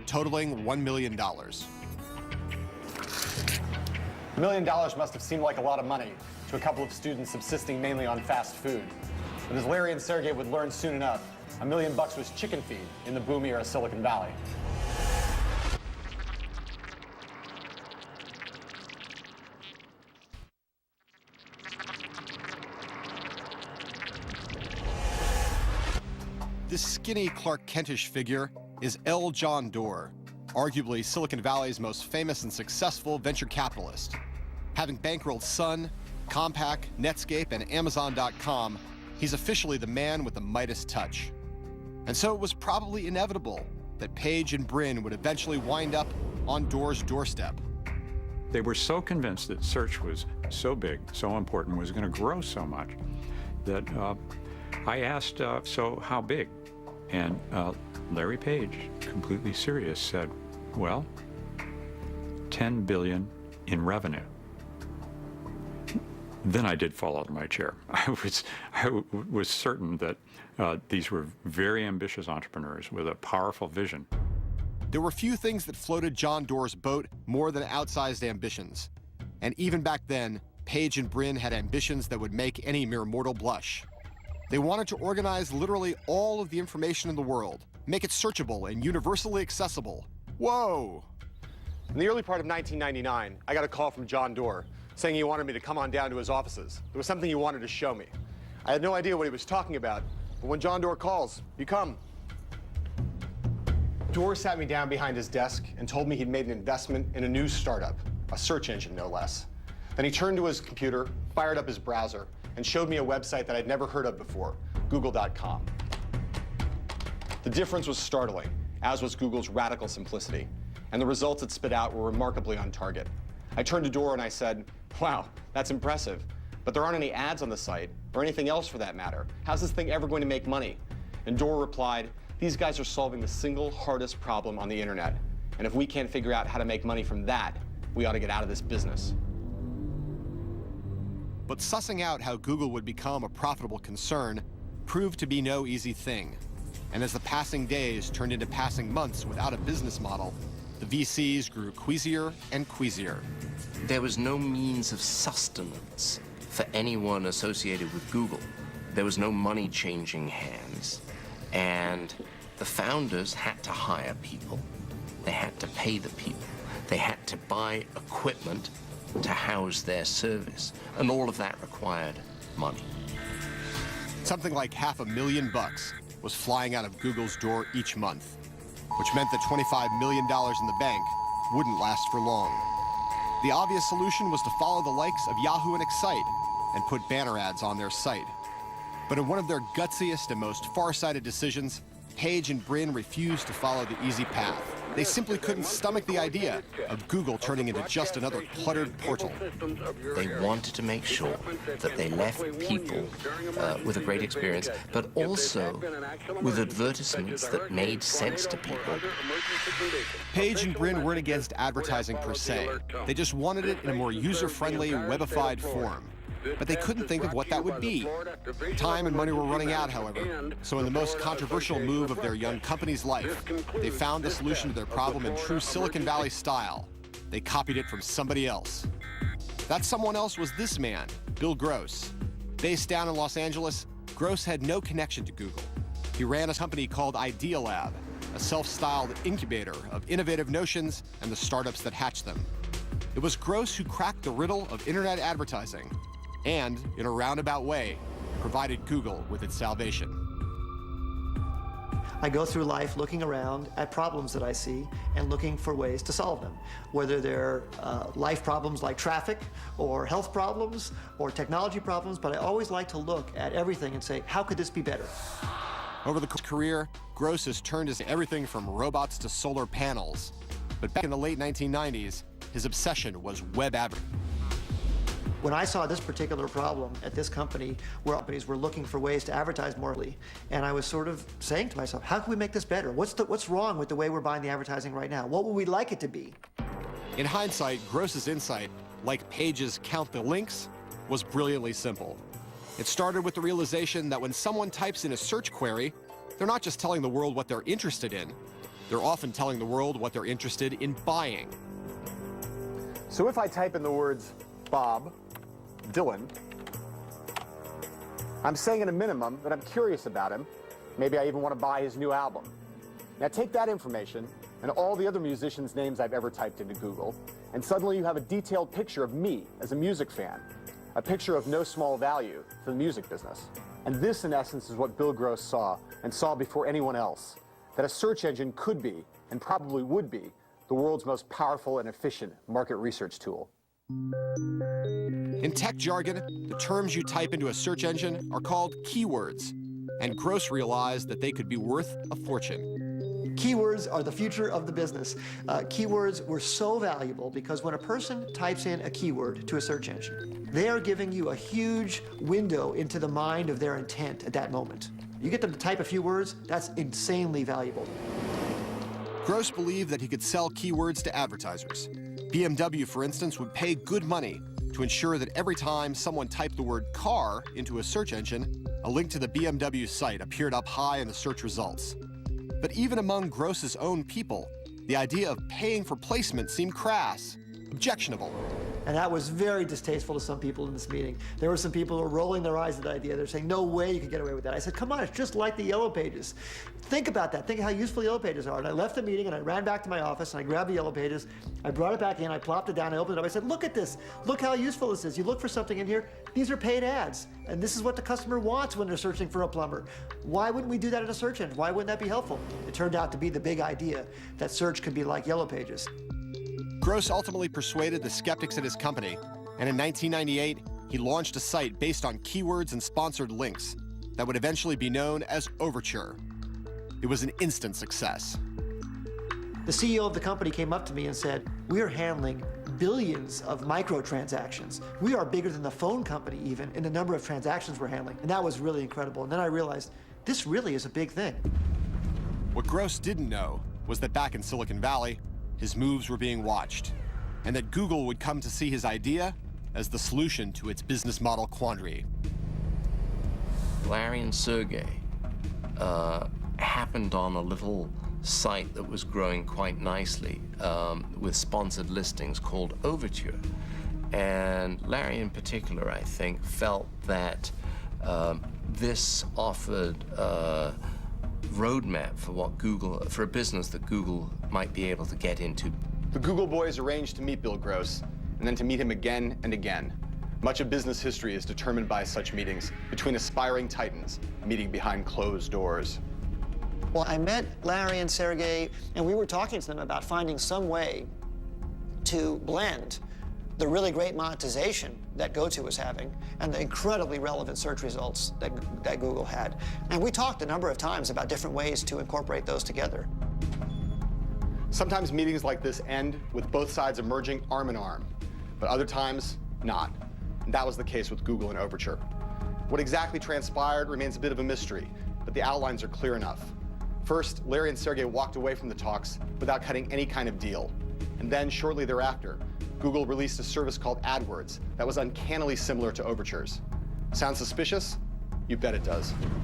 totaling $1 million. $1 million must have seemed like a lot of money to a couple of students subsisting mainly on fast food. But as Larry and Sergey would learn soon enough, $1 million was chicken feed in the boom era Silicon Valley. This skinny Clark Kentish figure is L. John Doerr, arguably Silicon Valley's most famous and successful venture capitalist. Having bankrolled Sun, Compaq, Netscape, and Amazon.com, he's officially the man with the Midas touch. And so it was probably inevitable that Page and Brin would eventually wind up on Doerr's doorstep. They were so convinced that search was so big, so important, was going to grow so much, that I asked, so how big? And Larry Page, completely serious, said, well, 10 billion in revenue. Then I did fall out of my chair. I was certain that these were very ambitious entrepreneurs with a powerful vision. There were few things that floated John Doerr's boat more than outsized ambitions. And even back then, Page and Brin had ambitions that would make any mere mortal blush. They wanted to organize literally all of the information in the world, make it searchable and universally accessible. Whoa! In the early part of 1999, I got a call from John Doerr saying he wanted me to come on down to his offices. There was something he wanted to show me. I had no idea what he was talking about, but when John Doerr calls, you come. Doerr sat me down behind his desk and told me he'd made an investment in a new startup, a search engine no less. Then he turned to his computer, fired up his browser, and showed me a website that I'd never heard of before, Google.com. The difference was startling, as was Google's radical simplicity, and the results it spit out were remarkably on target. I turned to Doerr and I said, wow, that's impressive, but there aren't any ads on the site, or anything else for that matter. How's this thing ever going to make money? And Doerr replied, these guys are solving the single hardest problem on the internet, and if we can't figure out how to make money from that, we ought to get out of this business. But sussing out how Google would become a profitable concern proved to be no easy thing. And as the passing days turned into passing months without a business model, the VCs grew queasier and queasier. There was no means of sustenance for anyone associated with Google. There was no money changing hands. And the founders had to hire people. They had to pay the people. They had to buy equipment to house their service, and all of that required money. Something like $500,000 was flying out of Google's door each month, which meant that $25 million in the bank wouldn't last for long. The obvious solution was to follow the likes of Yahoo and Excite and put banner ads on their site. But in one of their gutsiest and most far-sighted decisions, Page and Brin refused to follow the easy path. They simply couldn't stomach the idea of Google turning into just another cluttered portal. They wanted to make sure that they left people with a great experience, but also with advertisements that made sense to people. Page and Brin weren't against advertising per se. They just wanted it in a more user-friendly, webified form. But they couldn't think of what that would be. Time and money were running out, however, so in the most controversial move of their young company's life, they found the solution to their problem in true Silicon Valley style. They copied it from somebody else. That someone else was this man, Bill Gross. Based down in Los Angeles, Gross had no connection to Google. He ran a company called Idealab, a self-styled incubator of innovative notions and the startups that hatched them. It was Gross who cracked the riddle of internet advertising, and, in a roundabout way, provided Google with its salvation. I go through life looking around at problems that I see and looking for ways to solve them, whether they're life problems like traffic or health problems or technology problems, but I always like to look at everything and say, how could this be better? Over the career, Gross has turned his everything from robots to solar panels. But back in the late 1990s, his obsession was web advertising. When I saw this particular problem at this company, where companies were looking for ways to advertise more, and I was sort of saying to myself, how can we make this better? What's wrong with the way we're buying the advertising right now? What would we like it to be? In hindsight, Gross's insight, like Page's count the links, was brilliantly simple. It started with the realization that when someone types in a search query, they're not just telling the world what they're interested in. They're often telling the world what they're interested in buying. So if I type in the words Bob Dylan, I'm saying at a minimum that I'm curious about him. Maybe I even want to buy his new album. Now take that information and all the other musicians' names I've ever typed into Google, and suddenly you have a detailed picture of me as a music fan, a picture of no small value for the music business. And this, in essence, is what Bill Gross saw, and saw before anyone else, that a search engine could be, and probably would be, the world's most powerful and efficient market research tool. In tech jargon, the terms you type into a search engine are called keywords, and Gross realized that they could be worth a fortune. Keywords are the future of the business. Keywords were so valuable because when a person types in a keyword to a search engine, they are giving you a huge window into the mind of their intent at that moment. You get them to type a few words, that's insanely valuable. Gross believed that he could sell keywords to advertisers. BMW, for instance, would pay good money to ensure that every time someone typed the word car into a search engine, a link to the BMW site appeared up high in the search results. But even among Gross's own people, the idea of paying for placement seemed crass, objectionable. And that was very distasteful to some people in this meeting. There were some people who were rolling their eyes at the idea. They're saying, no way you could get away with that. I said, come on, it's just like the Yellow Pages. Think about that. Think how useful Yellow Pages are. And I left the meeting and I ran back to my office and I grabbed the Yellow Pages. I brought it back in, I plopped it down, I opened it up. I said, look at this. Look how useful this is. You look for something in here, these are paid ads. And this is what the customer wants when they're searching for a plumber. Why wouldn't we do that in a search engine? Why wouldn't that be helpful? It turned out to be the big idea that search could be like Yellow Pages. Gross ultimately persuaded the skeptics at his company, and in 1998, he launched a site based on keywords and sponsored links that would eventually be known as Overture. It was an instant success. The CEO of the company came up to me and said, we are handling billions of microtransactions. We are bigger than the phone company even in the number of transactions we're handling. And that was really incredible. And then I realized, this really is a big thing. What Gross didn't know was that back in Silicon Valley, his moves were being watched, and that Google would come to see his idea as the solution to its business model quandary. Larry and Sergey happened on a little site that was growing quite nicely with sponsored listings called Overture. And Larry in particular, I think, felt that this offered a roadmap for what Google, for a business that Google might be able to get into. The Google boys arranged to meet Bill Gross, and then to meet him again and again. Much of business history is determined by such meetings between aspiring titans meeting behind closed doors. Well, I met Larry and Sergey, and we were talking to them about finding some way to blend the really great monetization that GoTo was having and the incredibly relevant search results that Google had. And we talked a number of times about different ways to incorporate those together. Sometimes meetings like this end with both sides emerging arm in arm, but other times not. And that was the case with Google and Overture. What exactly transpired remains a bit of a mystery, but the outlines are clear enough. First, Larry and Sergey walked away from the talks without cutting any kind of deal. And then, shortly thereafter, Google released a service called AdWords that was uncannily similar to Overture's. Sound suspicious? You bet it does.